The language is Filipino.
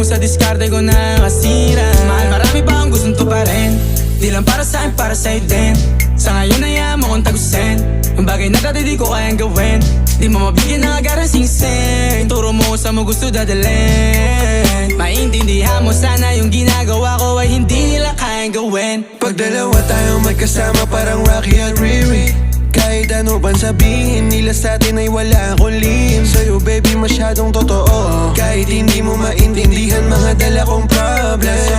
sa diskarte ko na kasira. Mahal, marami pa akong gustong tuparin, di lang para sa'kin, para sa'yo din. Sa ngayon ayaw mo kong tagusin ang bagay na dati di ko kayang gawin. Di mo mabigyan ng agarang singsing, turo mo kung saan mo gusto dadalhin. Maintindihan mo sana yung ginagawa ko ay hindi nila kayang gawin. Pag dalawa tayong magkasama parang Rocky at Riri, kahit ano pang sabihin nila sa'tin ay wala akong lihim. Sa'yo baby masyadong totoo, kahit hindi mo maintindihan mga dala kong problem.